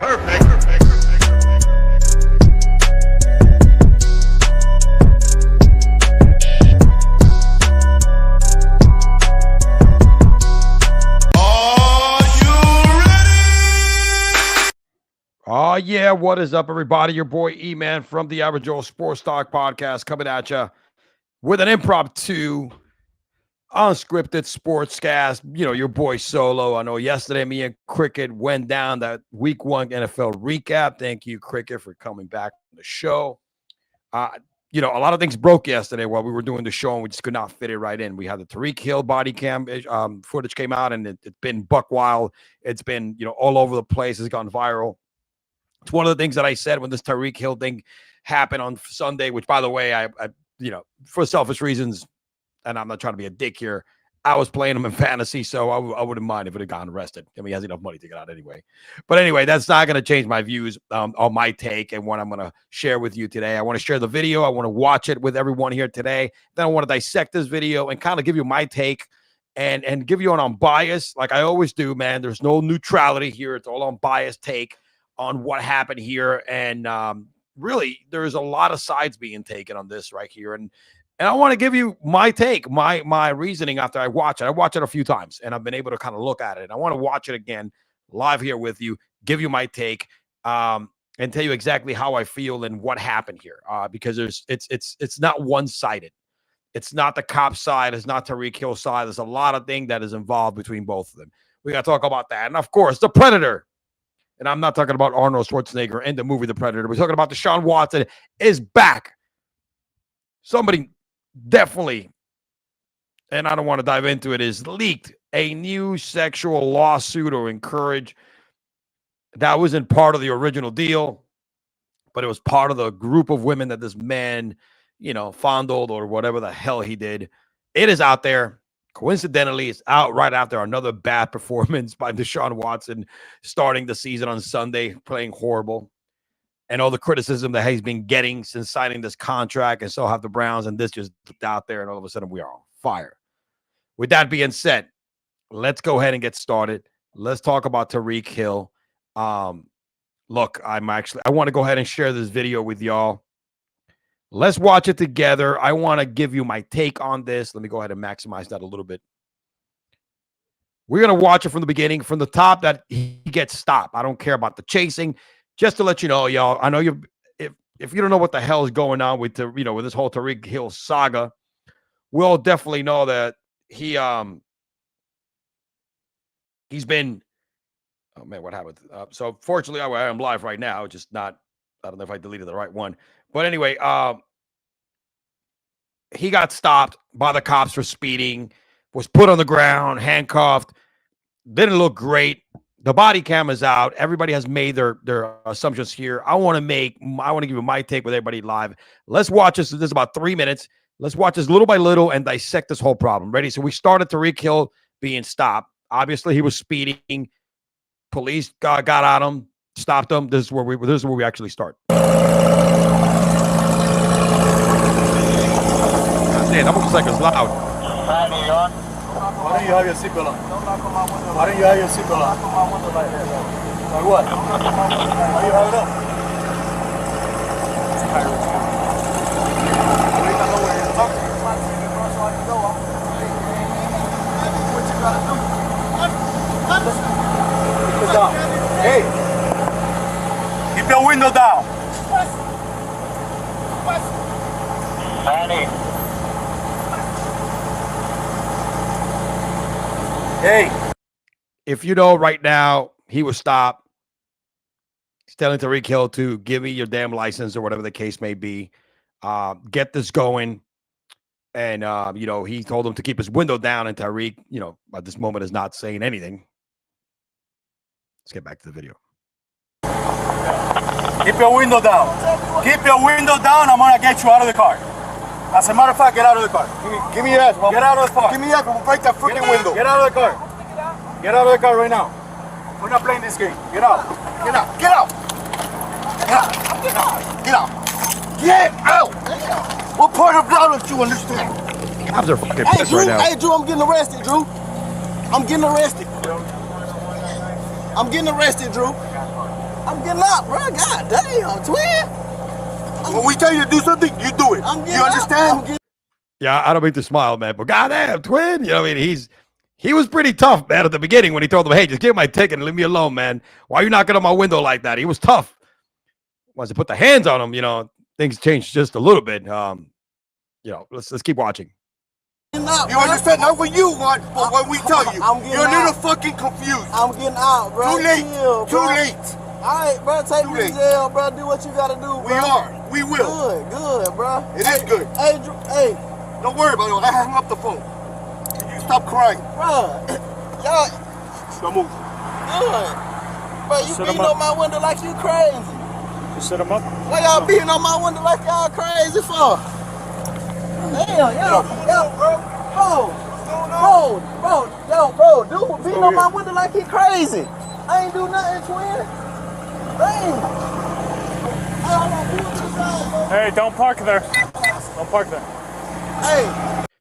Perfect. Oh, yeah. What is up, everybody? Your boy E-Man from the Average Joe Sports Talk Podcast coming at you with an impromptu, unscripted sportscast. You know, your boy Solo. I know yesterday me and Cricket went down that week 1 NFL recap. Thank you, Cricket, for coming back on the show. You know, a lot of things broke yesterday while we were doing the show, and we just could not fit it right in. We had the Tyreek Hill body cam footage came out, and it's been buck wild. It's been, you know, all over the place. It's gone viral. It's one of the things that I said when this Tyreek Hill thing happened on Sunday, which, by the way, I you know, for selfish reasons, and I'm not trying to be a dick here, I was playing him in fantasy, so I wouldn't mind if it had gotten arrested. I mean, he has enough money to get out anyway. But anyway, that's not going to change my views on my take and what I'm going to share with you today. I want to share the video. I want to watch it with everyone here today. Then I want to dissect this video and kind of give you my take and give you an unbiased, like I always do, man. There's no neutrality here. It's all unbiased take on what happened here. And really, there's a lot of sides being taken on this right here. And I want to give you my take, my reasoning after I watch it. I watch it a few times, and I've been able to kind of look at it. And I want to watch it again live here with you, give you my take, and tell you exactly how I feel and what happened here. Because it's not one-sided. It's not the cop side. It's not Tyreek Hill side. There's a lot of things that is involved between both of them. We got to talk about that. And, of course, the Predator. And I'm not talking about Arnold Schwarzenegger in the movie The Predator. We're talking about DeShaun Watson is back. Somebody definitely, and I don't want to dive into it, is leaked a new sexual lawsuit or encourage. That wasn't part of the original deal, but it was part of the group of women that this man, you know, fondled or whatever the hell he did. It is out there. Coincidentally, it's out right after another bad performance by DeShaun Watson starting the season on Sunday, playing horrible. And all the criticism that he's been getting since signing this contract, and so have the Browns, and this just out there, and all of a sudden we are on fire. With that being said, let's go ahead and get started. Let's talk about Tyreek Hill. Look, I want to go ahead and share this video with y'all. Let's watch it together. I want to give you my take on this. Let me go ahead and maximize that a little bit. We're going to watch it from the beginning, from the top that he gets stopped. I don't care about the chasing. Just to let you know, y'all, I know if you don't know what the hell is going on with with this whole Tyreek Hill saga, we'll definitely know that he's been, oh man, what happened? So fortunately, I am live right now, just not, I don't know if I deleted the right one. But anyway, he got stopped by the cops for speeding, was put on the ground, handcuffed, didn't look great. The body cam is out. Everybody has made their assumptions here. I want to give you my take with everybody live. Let's watch this. This is about 3 minutes. Let's watch this little by little and dissect this whole problem. Ready? So we started Tyreek Hill being stopped. Obviously, he was speeding. Police got on him, stopped him. This is where we actually start. Damn, that motorcycle's loud. Why don't you have your seatbelt on? Why don't you have your seatbelt on? Like what? Why do you have it up? Keep it down. Hey! Keep your window down. Annie. Hey. If you know right now, he was stopped. He's telling Tyreek Hill to give me your damn license or whatever the case may be. Get this going. And, he told him to keep his window down. And Tyreek, at this moment is not saying anything. Let's get back to the video. Keep your window down. Keep your window down. I'm going to get you out of the car. As a matter of fact, get out of the car. Give me your ass, Get out of the car. Give me your ass. We'll break that freaking window. Get out of the car. Get out of the car right now. We're not playing this game. Get out. Get out. Get out. Get out. Get out. Get out. Get out. What part of that don't you understand? Cops are fucking Hey, pissed Drew. right now. Hey, Drew. I'm getting arrested, Drew. I'm getting arrested. I'm getting arrested, Drew. I'm getting out, bro. God damn, twin. When we tell you to do something, you do it. You understand? Yeah, I don't mean to smile, man, but goddamn, twin. You know, I mean, he was pretty tough, man, at the beginning when he told them, "Hey, just give my ticket and leave me alone, man. Why are you knocking on my window like that?" He was tough. Once they put the hands on him, you know, things changed just a little bit. You know, let's keep watching. You understand? Not what you want, but what we tell you. You're a little fucking confused. I'm getting out, bro. Too late. Chill, Too late. All right, bro. Take me to jail, bro. Do what you gotta do, bro. We are. We will. Good, bro. It is good. Hey, Drew, hey. Don't worry about it. I hung up the phone. You stop crying. Bro, y'all. Don't move. Good. Bro, you beating on my window like you crazy. You set him up? Why y'all beating on my window like y'all crazy for? Damn, yo, bro, dude beating on my window like he crazy. I ain't do nothing, twin. Damn. Hey, don't park there. Don't park there. Hey.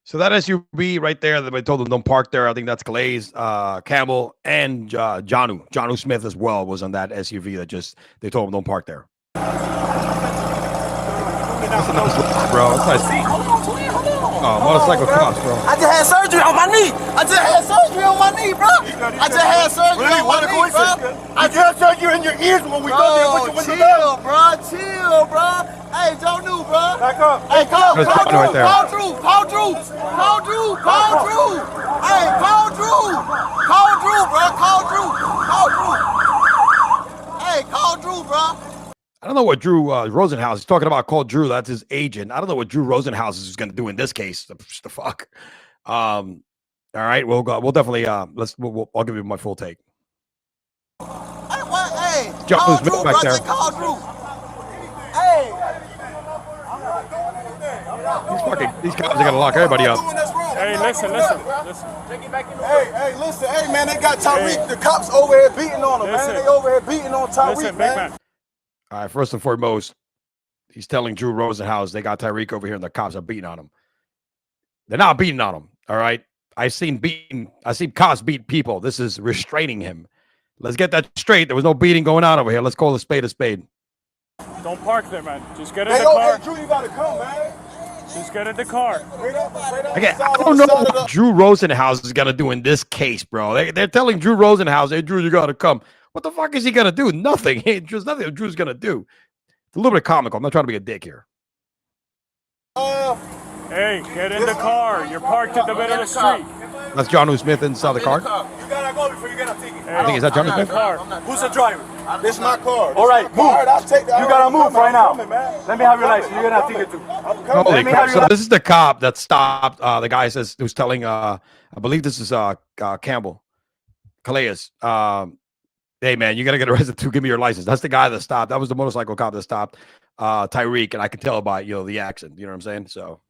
So that SUV right there that I told them don't park there. I think that's Calais, Campbell, and Jonu Smith as well was on that SUV that they told him don't park there. That's a nice look, bro. It's nice. Hold on, twin. Hold on. Oh, motorcycle cops, bro. I just had surgery on my knee. Bro. I just had surgery on my knee, bro. I just heard you in your ears when we go there. Put your window down. Chill, bro. Hey, Jonu, bro. Back up. Hey, call Drew. Right there. Call Drew. Hey, call Drew, bro. Hey, call Drew, bro. I don't know what Drew Rosenhaus is talking about. Called Drew. That's his agent. I don't know what Drew Rosenhaus is going to do in this case. The fuck. All right, we'll go. We'll definitely. I'll give you my full take. Hey, Call Drew, back there. Call Drew. Hey. These cops are gonna lock everybody up. Hey, listen. Hey, listen. Hey, man, they got Tyreek. The cops over here beating on him, man. They over here beating on Tyreek, man. All right, first and foremost, he's telling Drew Rosenhaus they got Tyreek over here and the cops are beating on him. They're not beating on him, all right? I've seen cops beat people. This is restraining him. Let's get that straight. There was no beating going on over here. Let's call a spade a spade. Don't park there, man. Just get in the car. Hey, Drew, you gotta come, man. Just get in the car. Again, I don't know what Drew Rosenhaus is going to do in this case, bro. They're telling Drew Rosenhaus, hey, Drew, you got to come. What the fuck is he going to do? Nothing. There's nothing that Drew's going to do. It's a little bit comical. I'm not trying to be a dick here. Hey, get in the car. You're parked in the middle of the street. That's Jonu Smith inside the car? You gotta go before you get a ticket. I think, is that Jonu Smith? Who's the driver? This is my car. All right, move. I'll take that. You gotta move right now. Let me have your license. You're gonna have a ticket too. Holy crap. So this is the cop that stopped. The guy who's telling, I believe this is Campbell, Calais. Hey, man, you got to get arrested too. Give me your license. That's the guy that stopped. That was the motorcycle cop that stopped Tyreek, and I could tell by, the accent. You know what I'm saying? So.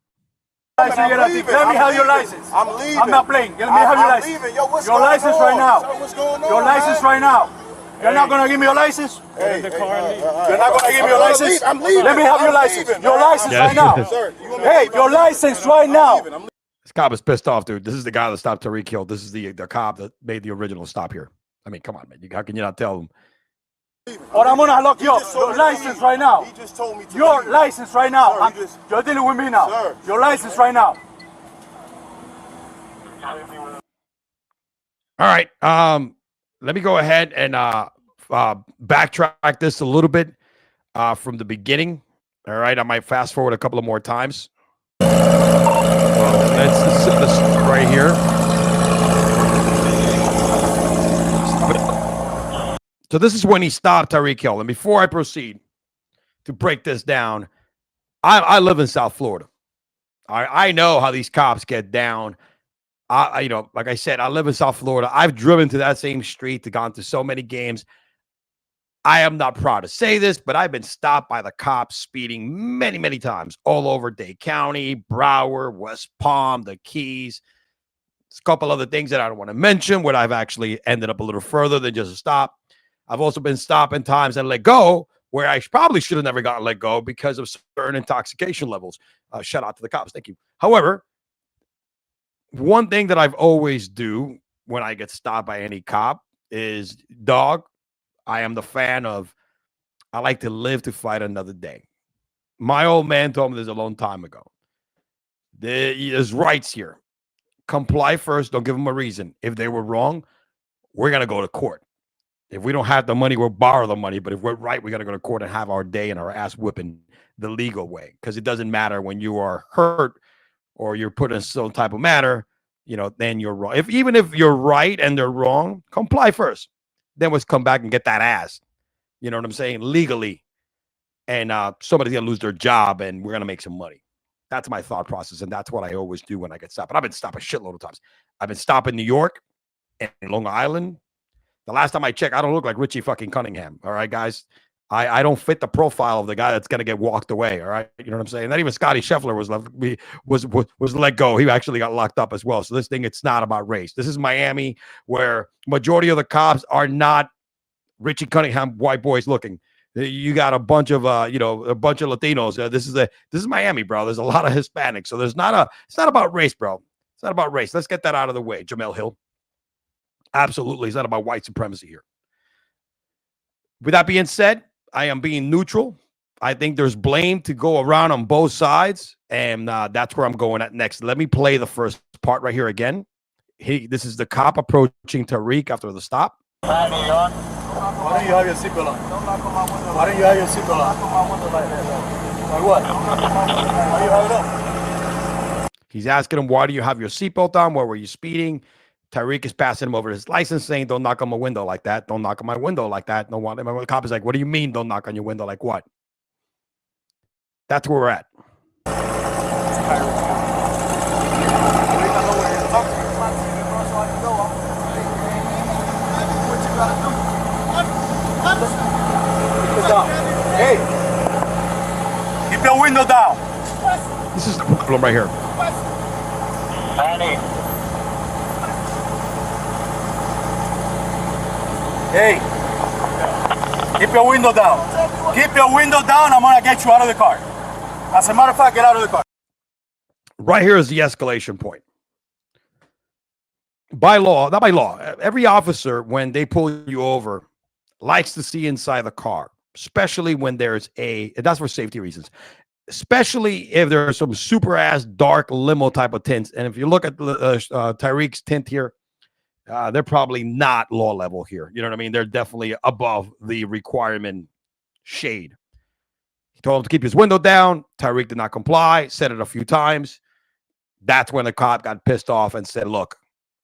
Let me have your license. I'm leaving. I'm not playing. Let me have your license. Your license right now. What's going on? Your license right now. You're not going to give me your license? Get in the car and leave. You're not going to give me your license? I'm leaving. Let me have your license. Your license right now. Hey, your license right now. This cop is pissed off, dude. This is the guy that stopped Tyreek Hill. This is the cop that made the original stop here. I mean, come on, man. How can you not tell him? Or I'm gonna lock you up. Your license right now. He just told me to. Your license right now. You're dealing with me now. Sir. Your license right now. All right. Let me go ahead and backtrack this a little bit from the beginning. All right. I might fast forward a couple of more times. Let's set this right here. So this is when he stopped Tyreek Hill. And before I proceed to break this down, I live in South Florida. I know how these cops get down. Like I said, I live in South Florida. I've driven to that same street, gone to so many games. I am not proud to say this, but I've been stopped by the cops speeding many, many times all over Dade County, Broward, West Palm, the Keys. There's a couple other things that I don't want to mention where I've actually ended up a little further than just a stop. I've also been stopped in times and let go where I probably should have never gotten let go because of certain intoxication levels. Shout out to the cops. Thank you. However, one thing that I've always do when I get stopped by any cop is, dog, I am the fan of I like to live to fight another day. My old man told me this a long time ago. There's rights here. Comply first. Don't give them a reason. If they were wrong, we're going to go to court. If we don't have the money, we'll borrow the money. But if we're right, we got to go to court and have our day and our ass whipping the legal way. Because it doesn't matter when you are hurt or you're put in some type of matter, then you're wrong. Even if you're right and they're wrong, comply first. Then let's come back and get that ass. You know what I'm saying? Legally. And somebody's going to lose their job and we're going to make some money. That's my thought process. And that's what I always do when I get stopped. But I've been stopped a shitload of times. I've been stopped in New York and Long Island. The last time I checked, I don't look like Richie fucking Cunningham. All right, guys. I don't fit the profile of the guy that's going to get walked away. All right. You know what I'm saying? Not even Scotty Scheffler was let go. He actually got locked up as well. So this thing, it's not about race. This is Miami, where majority of the cops are not Richie Cunningham white boys looking. You got a bunch of Latinos. This is Miami, bro. There's a lot of Hispanics. So it's not about race, bro. It's not about race. Let's get that out of the way. Jamel Hill. Absolutely. It's not about white supremacy here. With that being said, I am being neutral. I think there's blame to go around on both sides. And that's where I'm going at next. Let me play the first part right here again. This is the cop approaching Tyreek after the stop. Why don't you have your seatbelt on? Why don't you have your seatbelt on? Like what? Why do you have it on? He's asking him, why do you have your seatbelt on? Where were you speeding? Tyreek is passing him over his license saying, don't knock on my window like that. Don't knock on my window like that. No one. The cop is like, what do you mean don't knock on your window? Like what? That's where we're at. Hey, keep your window down. This is the problem right here. Hey, keep your window down. Keep your window down. I'm going to get you out of the car. As a matter of fact, get out of the car. Right here is the escalation point. By law, not by law, every officer, when they pull you over, likes to see inside the car, especially when there's that's for safety reasons, especially if there are some super ass dark limo type of tints. And if you look at Tyreek's tint here, they're probably not law level here. You know what I mean? They're definitely above the requirement shade. He told him to keep his window down. Tyreek did not comply, said it a few times. That's when the cop got pissed off and said, look,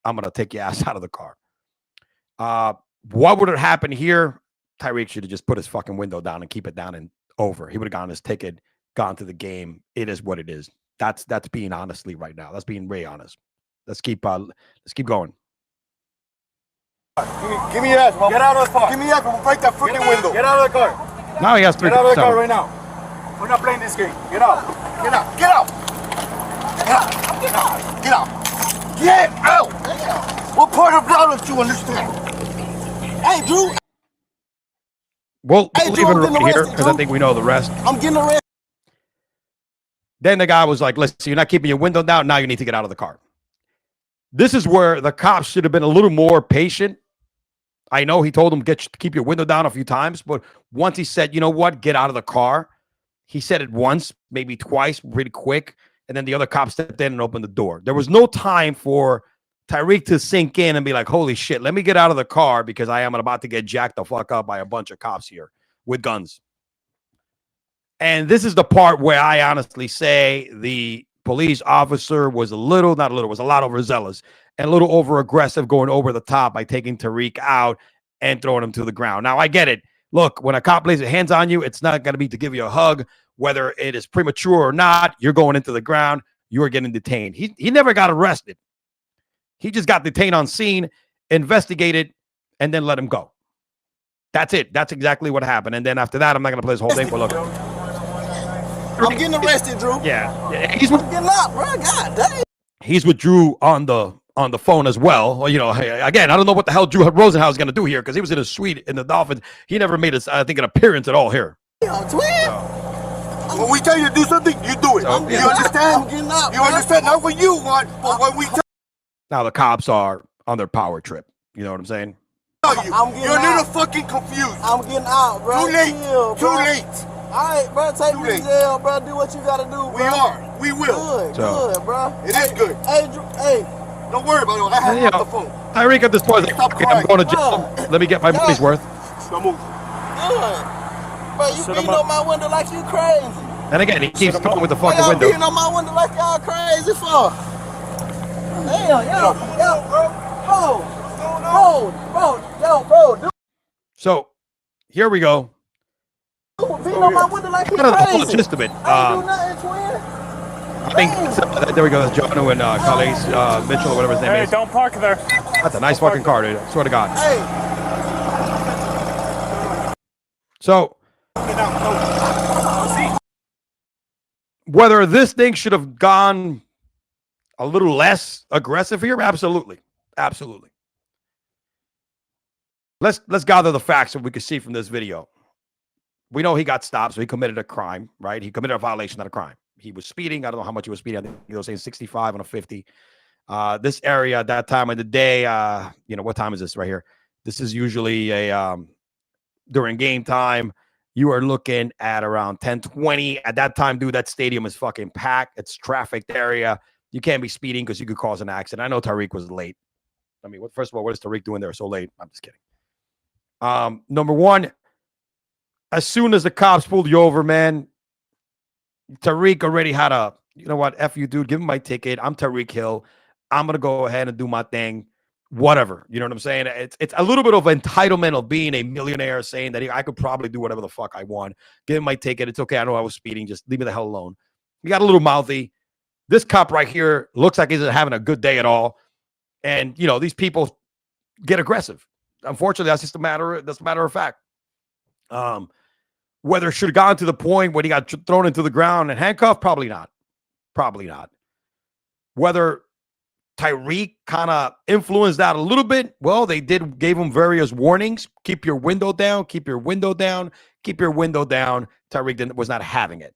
I'm going to take your ass out of the car. What would have happened here? Tyreek should have just put his fucking window down and keep it down and over. He would have gotten his ticket, gone to the game. It is what it is. That's being honestly right now. That's being way honest. Let's keep going. Give me your ass, man. Get out of the car. Give me your ass, man. Break that freaking window. Get out of the car. Now he has 3. Get out of the car right now. We're not playing this game. Get out. Get out. Get out. Get out. Get out. Get out. Get out. What part of blood don't you understand? Hey, Drew. We'll leave it right here because I think we know the rest. I'm getting arrested. Then the guy was like, listen, you're not keeping your window down. Now you need to get out of the car. This is where the cops should have been a little more patient. I know he told him keep your window down a few times, but once he said, you know what, get out of the car. He said it once, maybe twice, really quick. And then the other cop stepped in and opened the door. There was no time for Tyreek to sink in and be like, holy shit, let me get out of the car because I am about to get jacked the fuck up by a bunch of cops here with guns. And this is the part where I honestly say the police officer was was a lot overzealous and a little over aggressive, going over the top by taking Tyreek out and throwing him to the ground. Now, I get it. Look, when a cop lays his hands on you, it's not going to be to give you a hug. Whether it is premature or not, you're going into the ground. You are getting detained. He never got arrested. He just got detained on scene, investigated, and then let him go. That's it. That's exactly what happened. And then after that, I'm not going to play this whole thing. But look, I'm getting arrested, Drew. Yeah, I'm getting up, bro. God dang. He's with Drew on the phone as well. You know, again, I don't know what the hell Drew Rosenhaus is going to do here because he was in a suite in the Dolphins. He never made an appearance at all here. When we tell you to do something, you do it. You understand? I'm getting up, you understand? Not what you want, but what we tell Now the cops are on their power trip. You know what I'm saying? You're a little fucking confused. I'm getting out, bro. Too late. Chill, Too late. All right, bro. Take Too me to late. jail, bro. Do what you gotta do, bro. We are. We will. Good, bro. It is good. Hey. Don't worry about it. I have you on the phone. Tyreek at this point is like, Stop okay, I'm crying. going to jail. Let me get my money's worth. Don't move. Good. Bro, you Sit beating him up. on my window like you crazy. And again, he keeps coming with the Why fucking y'all window. beating on my window like y'all crazy for? Damn, bro, dude. So here we go. Beating on my window like he Kind of the full crazy. gist of it. I ain't do nothing, twin. I think there we go. That's Jono and Calais Mitchell, whatever his name Hey, is. don't park there. That's a nice fucking car, dude. I swear to God. Hey, So whether this thing should have gone a little less aggressive here, absolutely. Let's gather the facts that we can see from this video. We know he got stopped, so he committed a crime, right? He committed a violation, not a crime. He was speeding. I don't know how much he was speeding. I think he was saying 65 on a 50. This area at that time of the day, what time is this right here? This is usually during game time. You are looking at around 10:20. At that time, dude, that stadium is fucking packed. It's trafficked area. You can't be speeding because you could cause an accident. I know Tyreek was late. I mean, first of all, what is Tyreek doing there so late? I'm just kidding. Number one, as soon as the cops pulled you over, man, Tyreek already had you know what? F you, dude. Give him my ticket. I'm Tyreek Hill. I'm going to go ahead and do my thing. Whatever. You know what I'm saying? It's a little bit of entitlement of being a millionaire, saying that I could probably do whatever the fuck I want. Give him my ticket. It's okay. I know I was speeding. Just leave me the hell alone. He got a little mouthy. This cop right here looks like he's not having a good day at all. And, these people get aggressive. Unfortunately, that's just a matter of fact. Whether it should have gone to the point when he got thrown into the ground and handcuffed, probably not. Whether Tyreek kind of influenced that a little bit, well, they gave him various warnings. Keep your window down. Keep your window down. Keep your window down. Tyreek was not having it.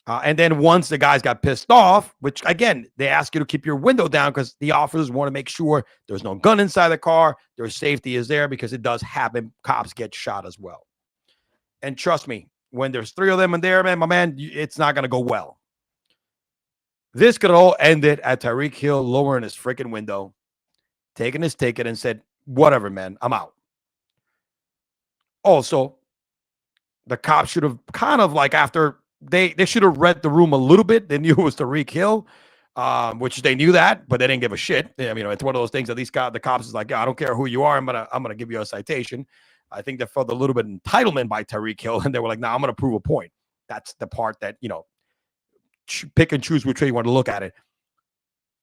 And then once the guys got pissed off, which, again, they ask you to keep your window down because the officers want to make sure there's no gun inside the car. Their safety is there because it does happen. Cops get shot as well. And trust me, when there's three of them in there, man, my man, it's not going to go well. This could all ended at Tyreek Hill lowering his freaking window, taking his ticket and said, whatever, man, I'm out. Also, the cops should have kind of like after they should have read the room a little bit. They knew it was Tyreek Hill, which they knew that, but they didn't give a shit. I mean, it's one of those things that the cops is like, yeah, I don't care who you are. I'm gonna give you a citation. I think they felt a little bit entitlement by Tyreek Hill, and they were like, "No, I'm going to prove a point." That's the part that pick and choose which way you want to look at it.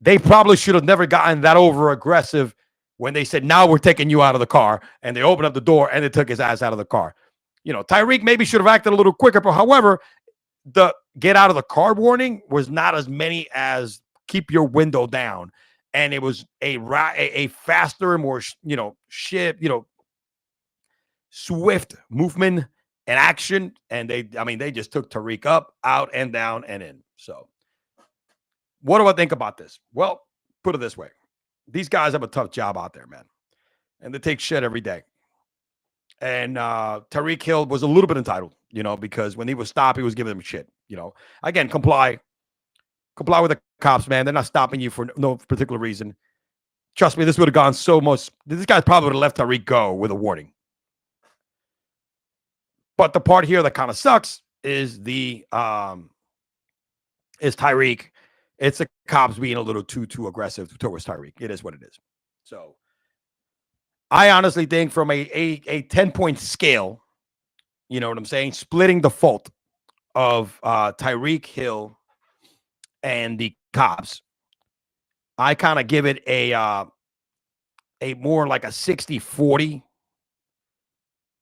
They probably should have never gotten that over aggressive when they said, "Now we're taking you out of the car," and they opened up the door and they took his ass out of the car. Tyreek maybe should have acted a little quicker, but however, the get out of the car warning was not as many as keep your window down, and it was a faster, more swift movement and action, and they just took Tyreek up, out, and down, and in. So what do I think about this? Well, put it this way. These guys have a tough job out there, man, and they take shit every day. And Tyreek Hill was a little bit entitled, because when he was stopped, he was giving them shit. Again, comply with the cops, man. They're not stopping you for no particular reason. Trust me, this would have gone so much. This guy probably would have let Tyreek go with a warning. But the part here that kind of sucks is Tyreek. It's the cops being a little too aggressive towards Tyreek. It is what it is. So I honestly think from a 10-point scale, you know what I'm saying, splitting the fault of Tyreek Hill and the cops, I kind of give it a more like a 60-40,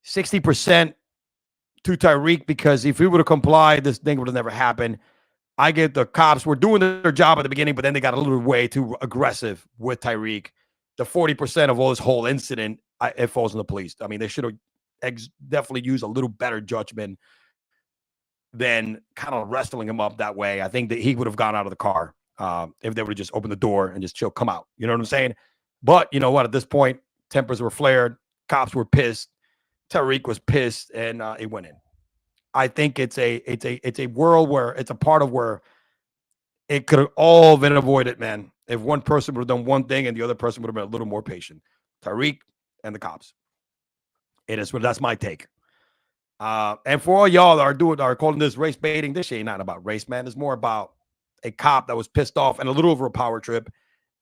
60% to Tyreek, because if he would have complied, this thing would have never happened. I get the cops were doing their job at the beginning, but then they got a little way too aggressive with Tyreek. The 40% of all this whole incident, it falls on the police. I mean, they should have definitely used a little better judgment than kind of wrestling him up that way. I think that he would have gone out of the car if they would have just opened the door and just chill, come out. You know what I'm saying? But you know what? At this point, tempers were flared. cops were pissed. Tyreek was pissed, and it went in. I think it's a world where it's a part of where it could have all been avoided, man. If one person would have done one thing and the other person would have been a little more patient. Tyreek and the cops. That's my take. And for all y'all that are calling this race baiting, this shit ain't not about race, man. It's more about a cop that was pissed off and a little over a power trip.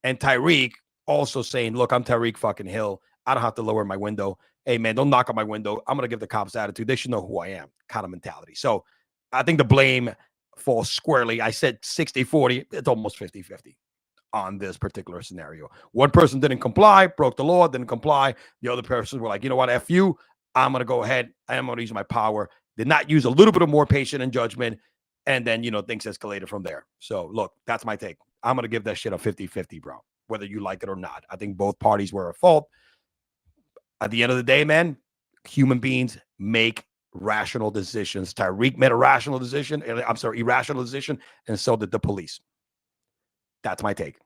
And Tyreek also saying, look, I'm Tyreek fucking Hill. I don't have to lower my window. Hey, man, don't knock on my window. I'm going to give the cops attitude. They should know who I am, kind of mentality. So I think the blame falls squarely. I said 60-40. It's almost 50-50 on this particular scenario. One person didn't comply, broke the law, didn't comply. The other person were like, you know what, F you. I'm going to go ahead. I am going to use my power. Did not use a little bit of more patience and judgment. And then, things escalated from there. So, look, that's my take. I'm going to give that shit a 50-50, bro, whether you like it or not. I think both parties were at fault. At the end of the day, man, human beings make rational decisions. Tyreek made a irrational decision, and so did the police. That's my take.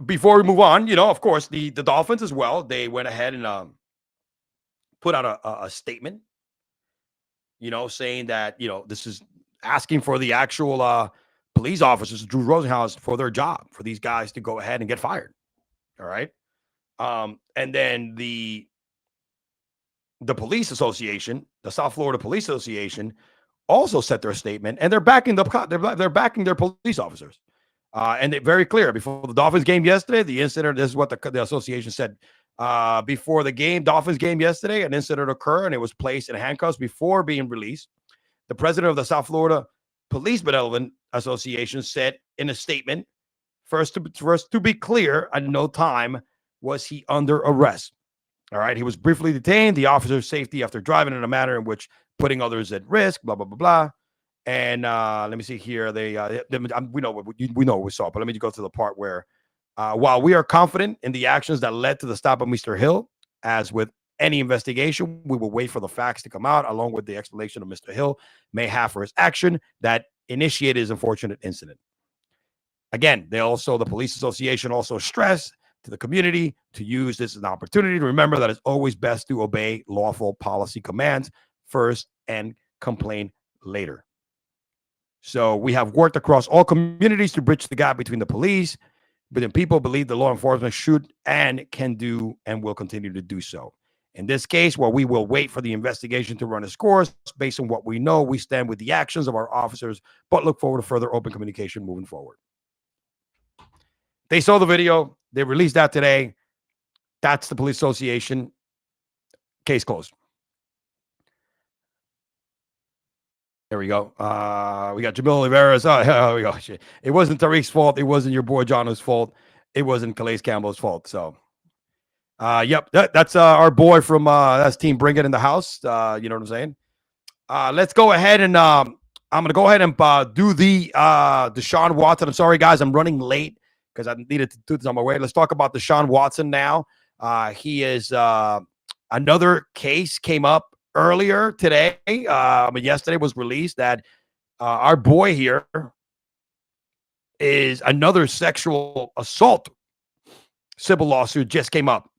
Before we move on, of course, the Dolphins as well, they went ahead and put out a statement, saying that, this is asking for the actual police officers, Drew Rosenhaus, for their job, for these guys to go ahead and get fired. All right. And then the police association, the South Florida Police Association, also set their statement, and they're backing they're backing their police officers. And they're very clear before the Dolphins game yesterday, the incident, this is what the association said. Before the Dolphins game yesterday, an incident occurred and it was placed in handcuffs before being released. The president of the South Florida Police Benevolent Association said in a statement, first to be clear, at no time was he under arrest. All right. He was briefly detained. The officer's safety after driving in a manner in which putting others at risk, blah, blah, blah, blah. And let me see here. We know what we saw, but let me go to the part where while we are confident in the actions that led to the stop of Mr. Hill, as with any investigation, we will wait for the facts to come out, along with the explanation of Mr. Hill may have for his action that initiated his unfortunate incident. Again, the police association also stressed to the community to use this as an opportunity to remember that it's always best to obey lawful policy commands first and complain later. So we have worked across all communities to bridge the gap between the police, but then people believe the law enforcement should and can do and will continue to do so. In this case, while we will wait for the investigation to run its course, based on what we know, we stand with the actions of our officers, but look forward to further open communication moving forward. They saw the video. They released that today. That's the police association. Case closed. There we go. We got Jamil Oliveras. Oh, here we go. Shit. It wasn't Tyreek's fault. It wasn't your boy Jono's fault. It wasn't Calais Campbell's fault. So, yep, that's our boy from that's Team Bring It in the house. You know what I'm saying? Let's go ahead and I'm going to go ahead and do the DeShaun Watson. I'm sorry, guys. I'm running late because I needed to do this on my way. Let's talk about DeShaun Watson now. He is another case came up earlier today. Yesterday was released that our boy here is another sexual assault civil lawsuit just came up.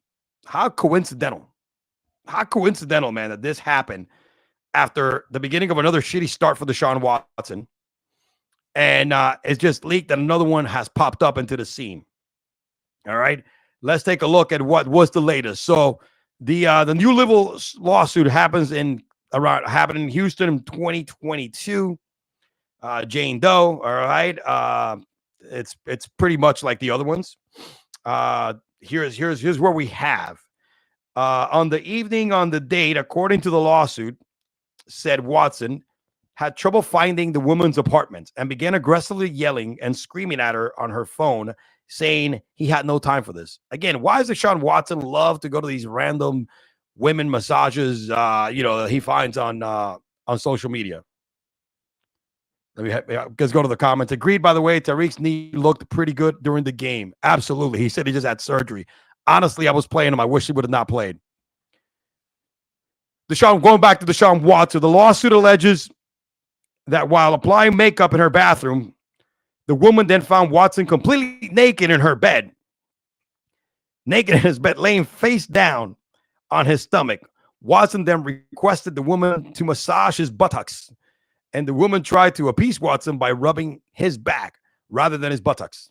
How coincidental, man, that this happened after the beginning of another shitty start for DeShaun Watson. And it's just leaked that another one has popped up into the scene. All right, let's take a look at what was the latest. So the new level lawsuit happened in Houston in 2022. Jane Doe. All right, it's pretty much like the other ones. Here's where we have on the date, according to the lawsuit, said Watson had trouble finding the woman's apartment and began aggressively yelling and screaming at her on her phone, saying he had no time for this. Again, why does DeShaun Watson love to go to these random women massages, he finds on social media? Let's go to the comments. Agreed, by the way, Tyreek's knee looked pretty good during the game. Absolutely. He said he just had surgery. Honestly, I was playing him. I wish he would have not played. Going back to DeShaun Watson, the lawsuit alleges that while applying makeup in her bathroom, the woman then found Watson completely naked in her bed. Naked in his bed, laying face down. on his stomach. Watson then requested the woman to massage his buttocks, and the woman tried to appease Watson by rubbing his back rather than his buttocks.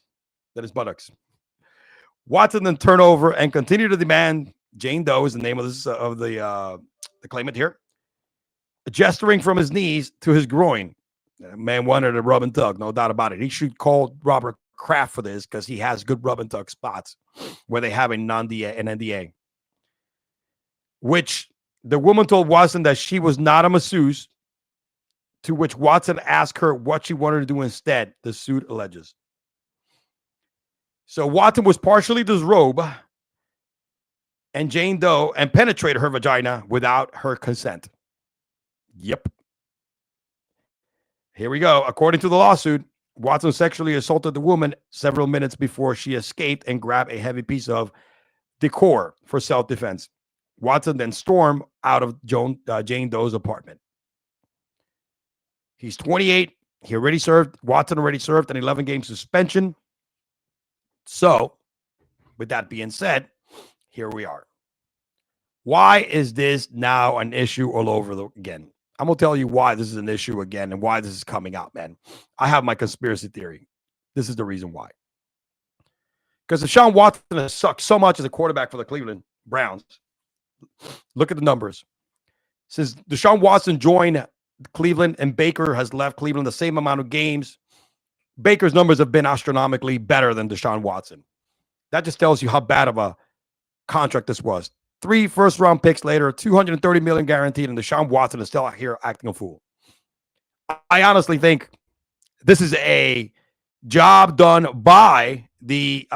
Watson then turned over and continued to demand. Jane Doe is the name of this the claimant here, gesturing from his knees to his groin. The man wanted to rub and tug, no doubt about it. He should call Robert Kraft for this because he has good rub and tug spots where they have an NDA. Which the woman told Watson that she was not a masseuse, to which Watson asked her what she wanted to do instead, the suit alleges. So Watson was partially disrobed and Jane Doe and penetrated her vagina without her consent. Yep. Here we go. According to the lawsuit, Watson sexually assaulted the woman several minutes before she escaped and grabbed a heavy piece of decor for self-defense. Watson then stormed out of Jane Doe's apartment. He's 28. Watson already served an 11-game suspension. So, with that being said, here we are. Why is this now an issue all over again? I'm going to tell you why this is an issue again and why this is coming out, man. I have my conspiracy theory. This is the reason why. Because DeShaun Watson has sucked so much as a quarterback for the Cleveland Browns. Look at the numbers. Since DeShaun Watson joined Cleveland and Baker has left Cleveland the same amount of games, Baker's numbers have been astronomically better than DeShaun Watson. That just tells you how bad of a contract this was. 3 first-round picks later, $230 million guaranteed, and DeShaun Watson is still out here acting a fool. I honestly think this is a job done by the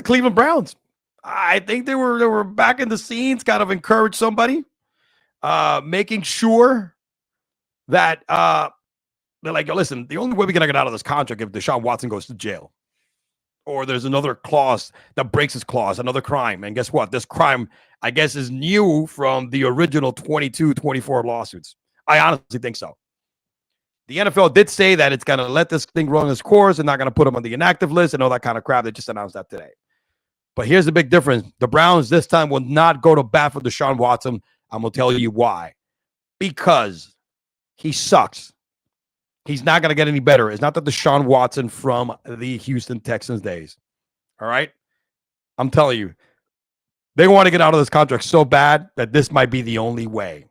Cleveland Browns. I think they were back in the scenes, kind of encourage somebody, making sure that they're like, listen, the only way we're gonna get out of this contract if DeShaun Watson goes to jail, or there's another clause that breaks his clause, another crime. And guess what? This crime, I guess, is new from the original 22, 24 lawsuits. I honestly think so. The NFL did say that it's going to let this thing run its course and not going to put him on the inactive list and all that kind of crap. They just announced that today. But here's the big difference. The Browns this time will not go to bat for DeShaun Watson. I'm going to tell you why. Because he sucks. He's not going to get any better. It's not the DeShaun Watson from the Houston Texans days. All right? I'm telling you. They want to get out of this contract so bad that this might be the only way.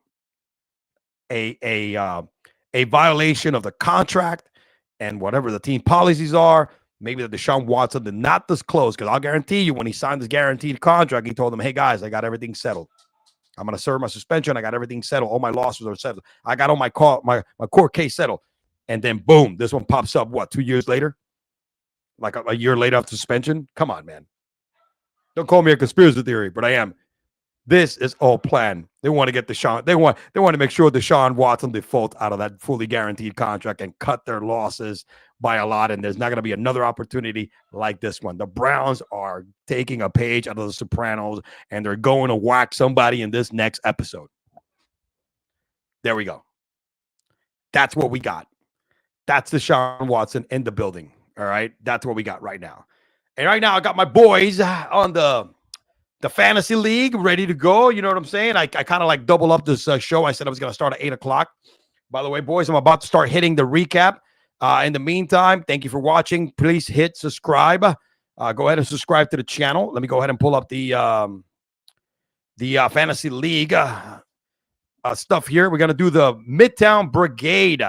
A violation of the contract and whatever the team policies are. Maybe that DeShaun Watson did not disclose, because I'll guarantee you when he signed this guaranteed contract, he told them, hey, guys, I got everything settled. I'm going to serve my suspension. I got everything settled. All my losses are settled. I got all my court case settled. And then, boom, this one pops up, 2 years later? Like a year later after suspension? Come on, man. Don't call me a conspiracy theory, but I am. This is all planned. They want to get DeShaun. They want to make sure DeShaun Watson default out of that fully guaranteed contract and cut their losses by a lot. And there's not going to be another opportunity like this one. The Browns are taking a page out of The Sopranos, and they're going to whack somebody in this next episode. There we go. That's what we got. That's DeShaun Watson in the building. All right. That's what we got right now. And right now I got my boys on the fantasy league ready to go. You know what I'm saying? I kind of like double up this show. I said I was going to start at 8:00. By the way, boys, I'm about to start hitting the recap. In the meantime, thank you for watching. Please hit subscribe. Go ahead and subscribe to the channel. Let me go ahead and pull up the fantasy league stuff here. We're going to do the Midtown Brigade.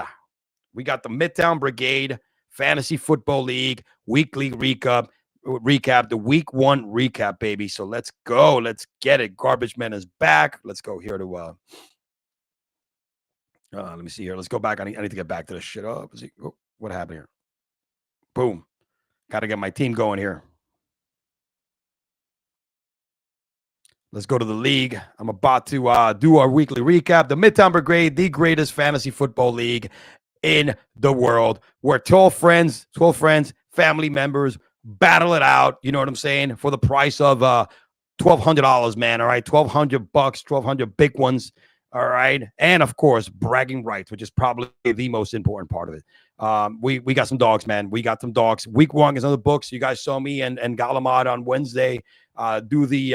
We got the Midtown Brigade Fantasy Football League weekly recap, the week 1 recap, baby. So let's go. Let's get it. Garbage Man is back. Let's go here to let me see here. Let's go back. I need to get back to this shit up. What happened here? Boom. Got to get my team going here. Let's go to the league. I'm about to do our weekly recap. The Midtown Brigade, the greatest fantasy football league in the world, where 12 friends, family members battle it out. You know what I'm saying? For the price of $1,200, man. All right, $1,200, 1,200 big ones. All right, and of course, bragging rights, which is probably the most important part of it. We got some dogs, man. We got some dogs. Week 1 is on the books. You guys saw me and Galamad on Wednesday do the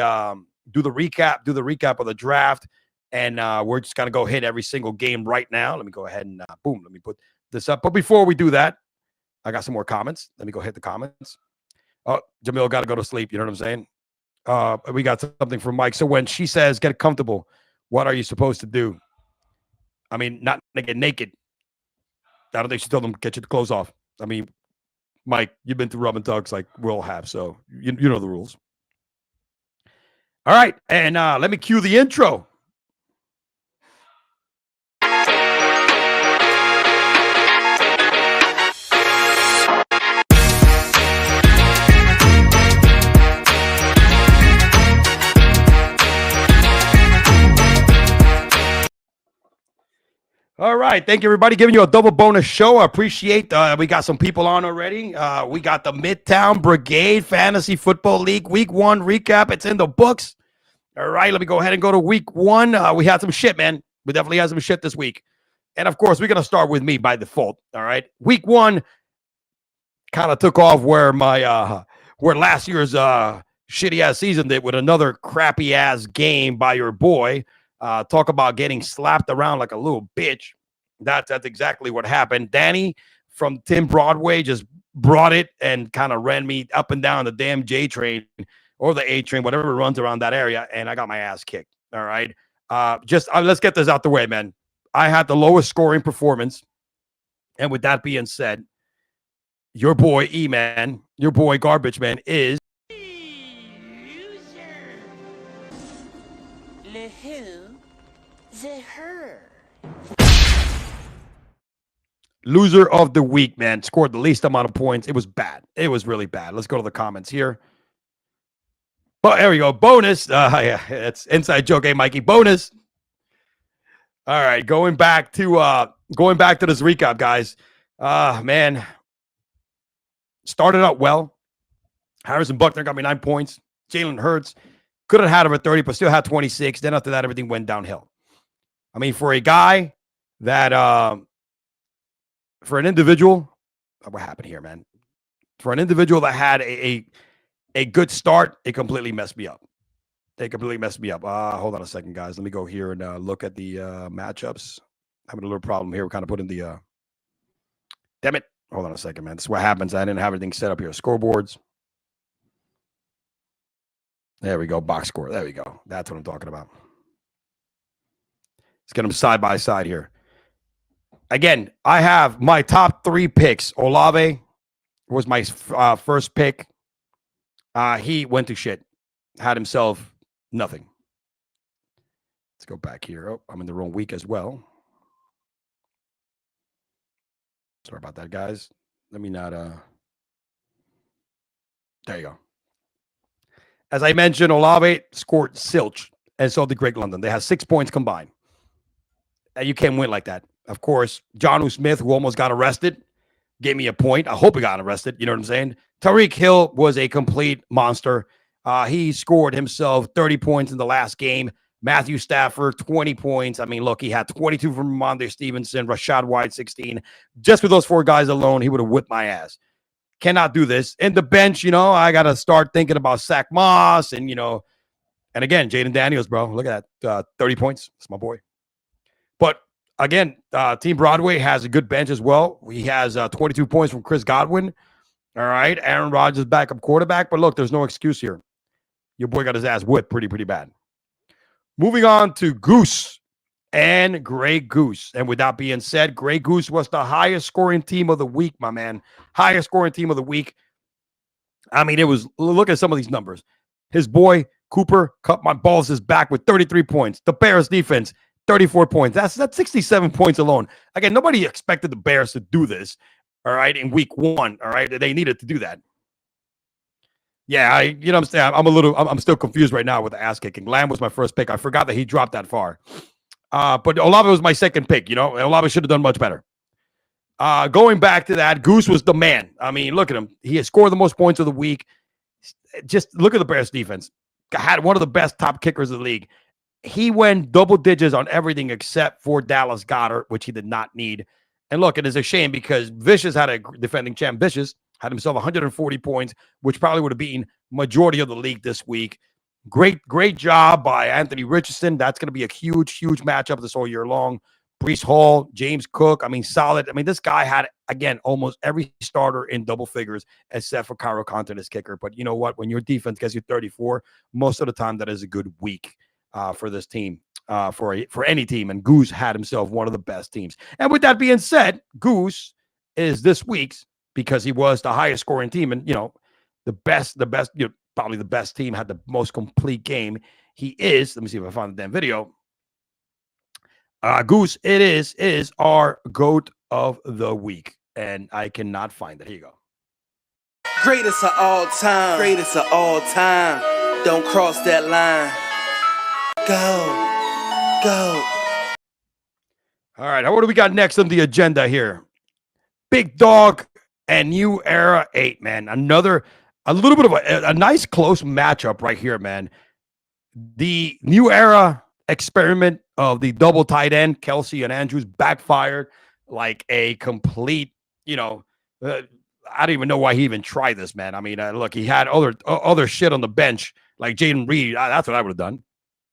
do the recap of the draft. And we're just going to go hit every single game right now. Let me go ahead and boom, let me put this up. But before we do that, I got some more comments. Let me go hit the comments. Oh, Jamil got to go to sleep. You know what I'm saying? We got something from Mike. So when she says get comfortable, what are you supposed to do? I mean, not get naked. I don't think she told them get your clothes off. I mean, Mike, you've been through rub and tugs like we'll have, so you know the rules. All right, and let me cue the intro. All right. Thank you, everybody. Giving you a double bonus show. I appreciate we got some people on already. We got the Midtown Brigade Fantasy Football League Week 1 recap. It's in the books. All right. Let me go ahead and go to Week 1. We had some shit, man. We definitely had some shit this week. And, of course, we're going to start with me by default. All right. Week 1 kind of took off where my where last year's shitty-ass season did with another crappy-ass game by your boy. Talk about getting slapped around like a little bitch. That's exactly what happened. Danny from Tim Broadway just brought it and kind of ran me up and down the damn J train or the A train, whatever runs around that area, and I got my ass kicked. All right. Let's get this out the way, man. I had the lowest scoring performance. And with that being said, your boy E-Man, your boy Garbage Man is loser of the week, man. Scored the least amount of points. It was bad. It was really bad. Let's go to the comments here. Oh, there we go. Bonus. Yeah, it's inside joke, Mikey. Bonus. All right, going back to this recap, guys. Man, started out well. Harrison Buckner got me 9 points. Jalen Hurts could have had over 30, but still had 26. Then after that, everything went downhill. I mean, for a guy that for an individual, what happened here, man? For an individual that had a good start, it completely messed me up. Hold on a second, guys. Let me go here and look at the matchups. Having a little problem here. We're kind of putting the damn it. Hold on a second, man. This is what happens. I didn't have everything set up here. Scoreboards. There we go. Box score. There we go. That's what I'm talking about. Let's get them side by side here. Again, I have my top 3 picks. Olave was my first pick. He went to shit. Had himself nothing. Let's go back here. Oh, I'm in the wrong week as well. Sorry about that, guys. Let me not. There you go. As I mentioned, Olave scored zilch, and so did Greg London. They had 6 points combined. You can't win like that. Of course, Jonnu Smith, who almost got arrested, gave me a point. I hope he got arrested. You know what I'm saying? Tyreek Hill was a complete monster. He scored himself 30 points in the last game. Matthew Stafford, 20 points. I mean, look, he had 22 from Ramondre Stevenson, Rashad White, 16. Just with those 4 guys alone, he would have whipped my ass. Cannot do this. In the bench, I got to start thinking about Zach Moss and, and again, Jaden Daniels, bro. Look at that. 30 points. That's my boy. But again, Team Broadway has a good bench as well. He has 22 points from Chris Godwin. All right. Aaron Rodgers, backup quarterback. But look, there's no excuse here. Your boy got his ass whipped pretty bad. Moving on to Goose and Grey Goose. And with that being said, Grey Goose was the highest scoring team of the week, my man. Highest scoring team of the week. I mean, look at some of these numbers. His boy, Cooper, cut my balls his back with 33 points. The Bears defense, 34 points. That's 67 points alone. Again, nobody expected the Bears to do this, all right, in week 1, all right? They needed to do that. Yeah, I'm saying? I'm still confused right now with the ass kicking. Lamb was my first pick. I forgot that he dropped that far. But Olave was my second pick, Olave should have done much better. Going back to that, Goose was the man. I mean, look at him. He has scored the most points of the week. Just look at the Bears defense. Had one of the best top kickers of the league. He went double digits on everything except for Dallas Goedert, which he did not need. And look, it is a shame because Vicious had a defending champ. Vicious had himself 140 points, which probably would have beaten majority of the league this week. Great job by Anthony Richardson. That's going to be a huge matchup this whole year long. Brees Hall, James Cook. I mean, solid. I mean, this guy had, again, almost every starter in double figures except for Cairo Compton as kicker. But you know what? When your defense gets you 34, most of the time that is a good week for this team, for any team. And Goose had himself one of the best teams. And with that being said, Goose is this week's because he was the highest scoring team. And, the best, probably the best team, had the most complete game. He is, let me see if I find the damn video. Goose, it is our GOAT of the week. And I cannot find it. Here you go. Greatest of all time. Greatest of all time. Don't cross that line. Go. All right. What do we got next on the agenda here? Big Dog and New Era 8, man. A little bit of a nice close matchup right here, man. The New Era experiment of the double tight end, Kelsey and Andrews, backfired like a complete, I don't even know why he even tried this, man. I mean, look, he had other shit on the bench, like Jaden Reed. That's what I would have done.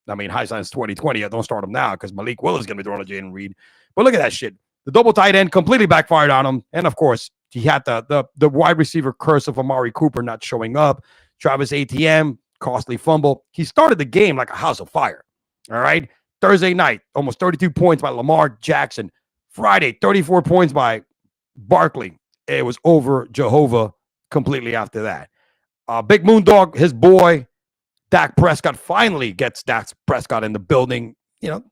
I mean, high science 2020. I don't start him now because Malik Willis is going to be throwing to Jaden Reed. But look at that shit. The double tight end completely backfired on him. And, of course, he had the wide receiver curse of Amari Cooper not showing up. Travis ATM, costly fumble. He started the game like a house of fire. All right. Thursday night, almost 32 points by Lamar Jackson. Friday, 34 points by Barkley. It was over Jehovah completely after that. Big Moondog, his boy, Dak Prescott, finally gets Dak Prescott in the building.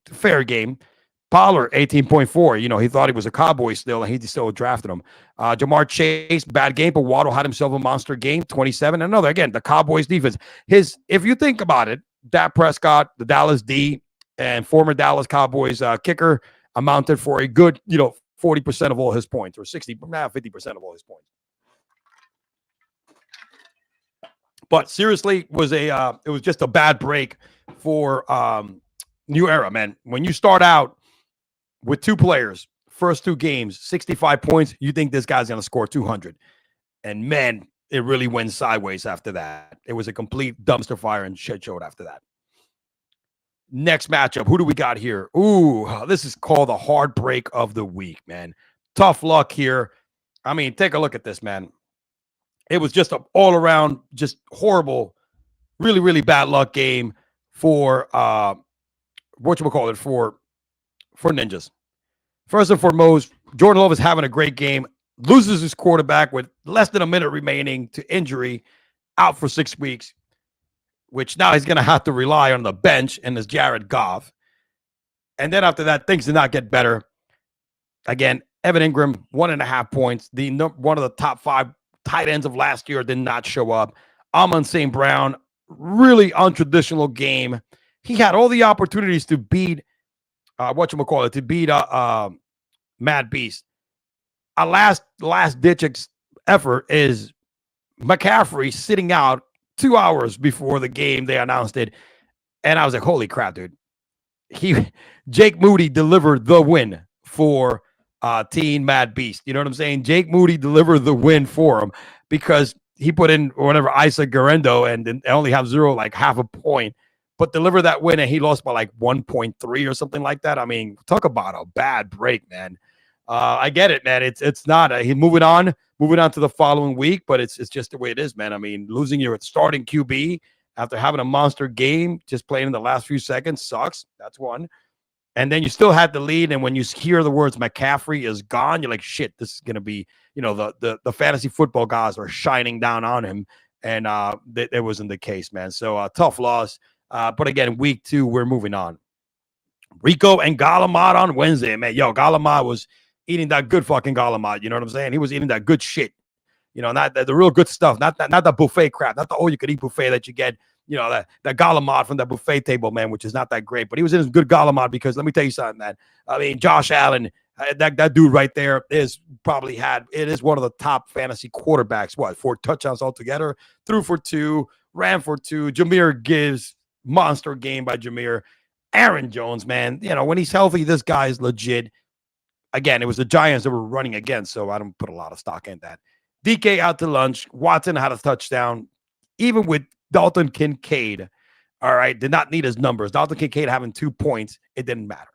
Fair game. Pollard, 18.4. He thought he was a Cowboy still, and he still drafted him. Jamar Chase, bad game, but Waddle had himself a monster game, 27. Another, again, the Cowboys defense. If you think about it, Dak Prescott, the Dallas D, and former Dallas Cowboys kicker amounted for a good, 40% of all his points, or 50% of all his points. But seriously, it was just a bad break for New Era, man. When you start out with two players, first two games, 65 points, you think this guy's going to score 200. And, man, it really went sideways after that. It was a complete dumpster fire and shit show after that. Next matchup, who do we got here? Ooh, this is called the heartbreak of the week, man. Tough luck here. I mean, take a look at this, man. It was just an all-around, just horrible, really, really bad luck game for for Ninjas. First and foremost, Jordan Love is having a great game. Loses his quarterback with less than a minute remaining to injury, out for 6 weeks, which now he's going to have to rely on the bench and this Jared Goff. And then after that, things did not get better. Again, Evan Ingram, 1.5 points. One of the top 5 tight ends of last year did not show up. Amon St. Brown, really untraditional game. He had all the opportunities to beat Mad Beast. A last-ditch effort is McCaffrey sitting out 2 hours before the game. They announced it, and I was like, holy crap, dude. Jake Moody delivered the win for Teen Mad Beast. You know what I'm saying? Jake Moody delivered the win for him because he put in whatever Isaac Garendo and only have half a point, but deliver that win, and he lost by 1.3 or something like that. I mean, talk about a bad break, man. I get it, man. It's not. He's moving on to the following week, but it's just the way it is, man. I mean, losing your starting QB after having a monster game, just playing in the last few seconds sucks. That's one. And then you still had the lead, and when you hear the words McCaffrey is gone, you're like, shit, this is going to be, the fantasy football guys are shining down on him, and that wasn't the case, man. So tough loss. But again, week 2, we're moving on. Rico and Gallimard on Wednesday, man. Yo, Gallimard was eating that good fucking Gallimard. You know what I'm saying? He was eating that good shit. Not the real good stuff. Not the buffet crap. Not the all-you-could-eat buffet that you get. That Gallimard from that buffet table, man, which is not that great. But he was in his good Gallimard because let me tell you something, man. I mean, Josh Allen, that dude right there is one of the top fantasy quarterbacks. 4 touchdowns altogether, threw for 2, ran for 2. Jahmyr Gibbs, monster game by Jahmyr. Aaron Jones, man, when he's healthy, this guy is legit. Again, it was the Giants that were running against, so I don't put a lot of stock in that. DK out to lunch. Watson had a touchdown. Even with Dalton Kincaid All right. Did not need his numbers. Dalton Kincaid having 2 points. It didn't matter.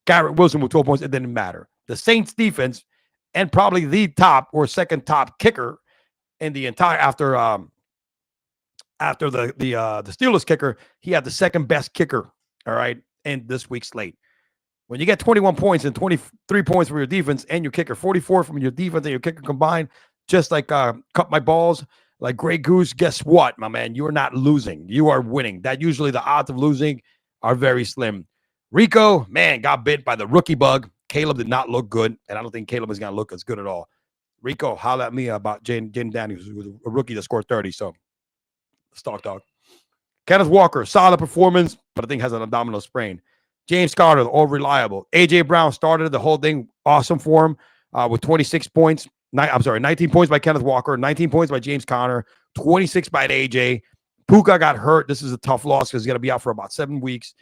Garrett Wilson with 12 points. It didn't matter. The Saints defense and probably the top or second top kicker in the entire after the Steelers kicker, he had the second best kicker. All right. In this week's slate. When you get 21 points and 23 points from your defense and your kicker, 44 from your defense and your kicker combined, just like cut my balls, like Grey Goose, guess what, my man? You're not losing. You are winning. That usually the odds of losing are very slim. Rico, man, got bit by the rookie bug. Caleb did not look good, and I don't think Caleb is going to look as good at all. Rico, holla at me about Jaden Daniels, who was a rookie that scored 30, so stock dog. Kenneth Walker, solid performance, but I think has an abdominal sprain. James Carter, all reliable. A.J. Brown started the whole thing awesome for him with 26 points. 19 points by Kenneth Walker, 19 points by James Conner, 26 by A.J. Puka got hurt. This is a tough loss because he's going to be out for about 7 weeks.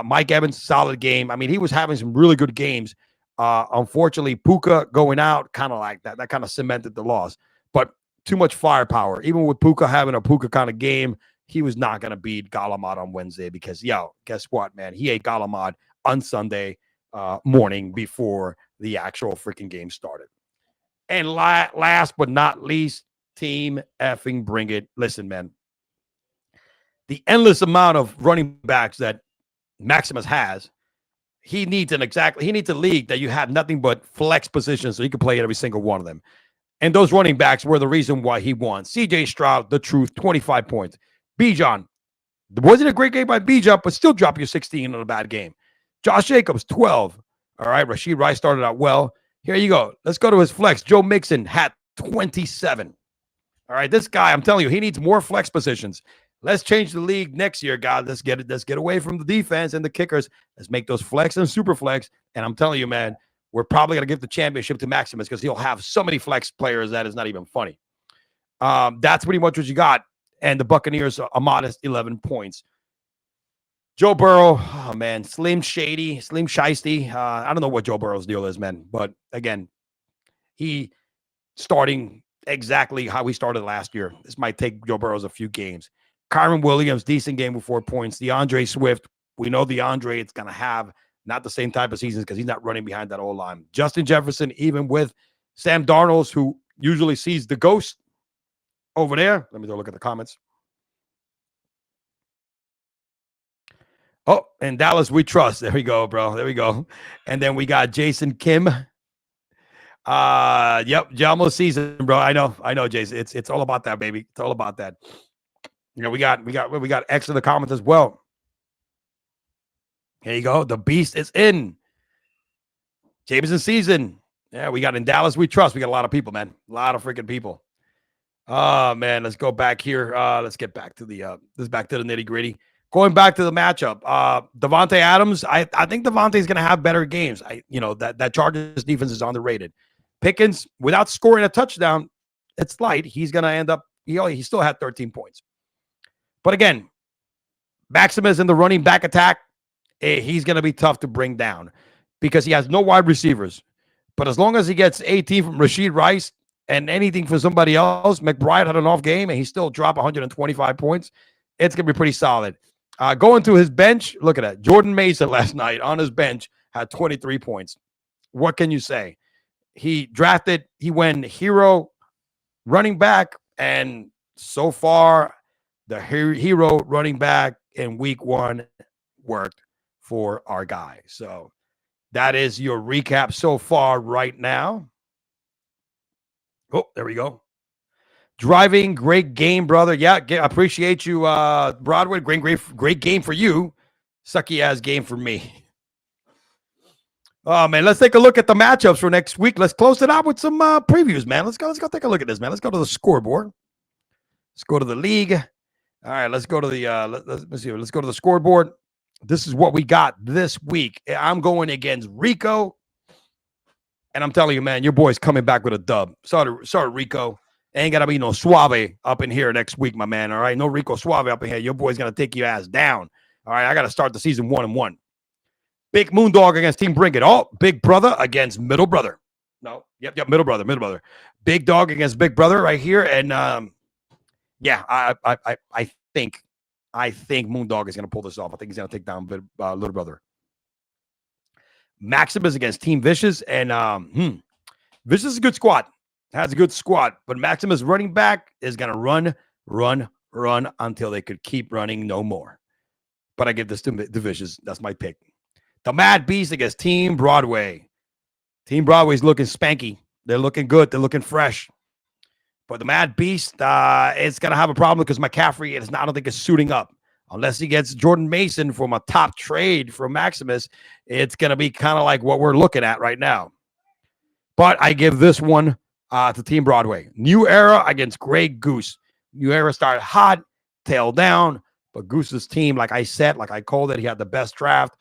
Mike Evans, solid game. I mean, he was having some really good games. Unfortunately, Puka going out, kind of like that kind of cemented the loss. But too much firepower. Even with Puka having a Puka kind of game, he was not going to beat Galamad on Wednesday because, guess what, man? He ate Galamad on Sunday morning before the actual freaking game started. And last but not least, team effing bring it. Listen, man, the endless amount of running backs that Maximus has, he needs a league that you have nothing but flex positions so you can play every single one of them. And those running backs were the reason why he won. CJ Stroud, the truth, 25 points. Bijan, wasn't a great game by Bijan, but still dropped you 16 in a bad game. Josh Jacobs, 12. All right, Rashid Rice started out well. Here you go. Let's go to his flex. Joe Mixon had 27. All right, this guy, I'm telling you, he needs more flex positions. Let's change the league next year, guys. Let's get away from the defense and the kickers. Let's make those flex and super flex. And I'm telling you, man, we're probably going to give the championship to Maximus because he'll have so many flex players that is not even funny. That's pretty much what you got. And the Buccaneers are a modest 11 points. Joe Burrow, oh man, Slim Shiesty. I don't know what Joe Burrow's deal is, man. But again, he starting exactly how he started last year. This might take Joe Burrow a few games. Kyron Williams, decent game with 4 points. DeAndre Swift, we know DeAndre, it's going to have not the same type of seasons because he's not running behind that old line. Justin Jefferson, even with Sam Darnold, who usually sees the ghost over there. Let me go look at the comments. Oh, and Dallas, we trust. There we go, bro. There we go. And then we got Jason Kim. Yep, Jamo season, bro. I know, Jason. It's all about that, baby. It's all about that. You know, we got X in the comments as well. Here you go. The beast is in. Jameson season. Yeah, we got in Dallas, we trust. We got a lot of people, man. A lot of freaking people. Oh man, let's go back here. Let's get back to the nitty-gritty. Going back to the matchup, Devontae Adams, I think Devontae's going to have better games. That Chargers defense is underrated. Pickens, without scoring a touchdown, it's light. He's going to end up, he still had 13 points. But again, Maximus in the running back attack, he's going to be tough to bring down because he has no wide receivers. But as long as he gets 18 from Rashid Rice and anything from somebody else, McBride had an off game and he still dropped 125 points. It's going to be pretty solid. Going to his bench, look at that. Jordan Mason last night on his bench had 23 points. What can you say? He went hero running back, and so far, the hero running back in week 1 worked for our guy. So that is your recap so far right now. Oh, there we go. Driving, great game, brother. Yeah, appreciate you, Broadway. Great game for you. Sucky ass game for me. Oh man, let's take a look at the matchups for next week. Let's close it out with some previews, man. Let's go take a look at this, man. Let's go to the scoreboard. Let's go to the league. All right, let's go to the let's see. Let's go to the scoreboard. This is what we got this week. I'm going against Rico, and I'm telling you, man, your boy's coming back with a dub. Sorry, Rico. Ain't got to be no Suave up in here next week, my man, all right? No Rico Suave up in here. Your boy's going to take your ass down, all right? I got to start the season 1-1. Big Moondog against Team Bring It. Oh, Big Brother against Middle Brother. No, yep, Middle Brother. Big Dog against Big Brother right here. And, yeah, I think I think Moondog is going to pull this off. I think he's going to take down Little Brother. Maximus against Team Vicious. And Vicious is a good squad. Has a good squad. But Maximus running back is going to run until they could keep running no more. But I give this to Vicious. That's my pick. The Mad Beast against Team Broadway. Team Broadway's looking spanky. They're looking good. They're looking fresh. But the Mad Beast is going to have a problem because McCaffrey I don't think is suiting up. Unless he gets Jordan Mason from a top trade from Maximus, it's going to be kind of like what we're looking at right now. But I give this one to Team Broadway. New Era against Grey Goose. New Era started hot, tail down. But Goose's team, like I said, like I called it, he had the best draft.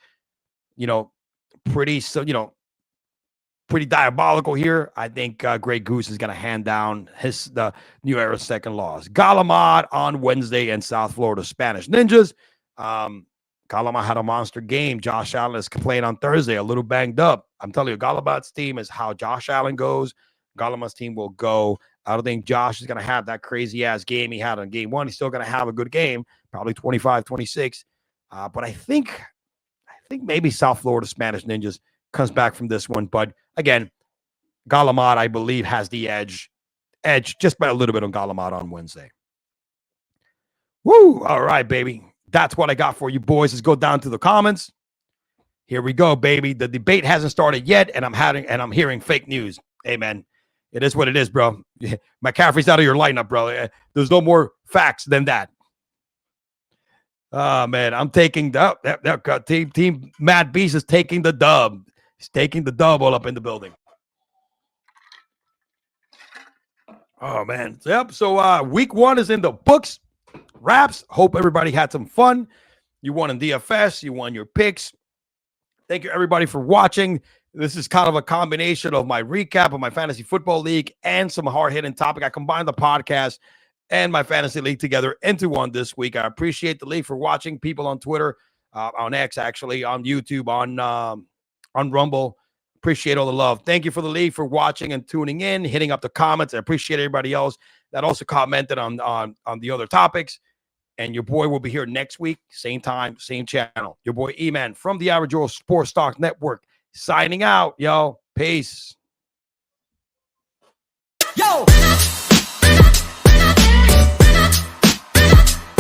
Pretty diabolical here. I think Grey Goose is going to hand down the New Era second loss. Galamad on Wednesday and South Florida Spanish Ninjas. Galamad had a monster game. Josh Allen is playing on Thursday, a little banged up. I'm telling you, Galamad's team is how Josh Allen goes. Galamad's team will go. I don't think Josh is going to have that crazy-ass game he had on game one. He's still going to have a good game, probably 25-26. But I think maybe South Florida Spanish Ninjas comes back from this one. But again, Galamad, I believe, has the edge just by a little bit on Galamad on Wednesday. Woo! All right, baby. That's what I got for you boys. Let's go down to the comments. Here we go, baby. The debate hasn't started yet, and I'm hearing fake news. Hey, man, it is what it is, bro. McCaffrey's out of your lineup, bro. There's no more facts than that. Oh, man, I'm taking Team Mad Beast is taking the dub. He's taking the dub all up in the building. Oh, man. Yep. So week one is in the books. Wraps. Hope everybody had some fun. You won in DFS. You won your picks. Thank you, everybody, for watching. This is kind of a combination of my recap of my fantasy football league and some hard-hitting topic. I combined the podcast and my fantasy league together into one this week. I appreciate the league for watching. People on Twitter, on X, actually, on YouTube, on Rumble. Appreciate all the love. Thank you for the league for watching and tuning in, hitting up the comments. I appreciate everybody else that also commented on the other topics. And your boy will be here next week, same time, same channel. Your boy E-Man from the Average Joe Sports Talk Network signing out, yo. Peace. Yo!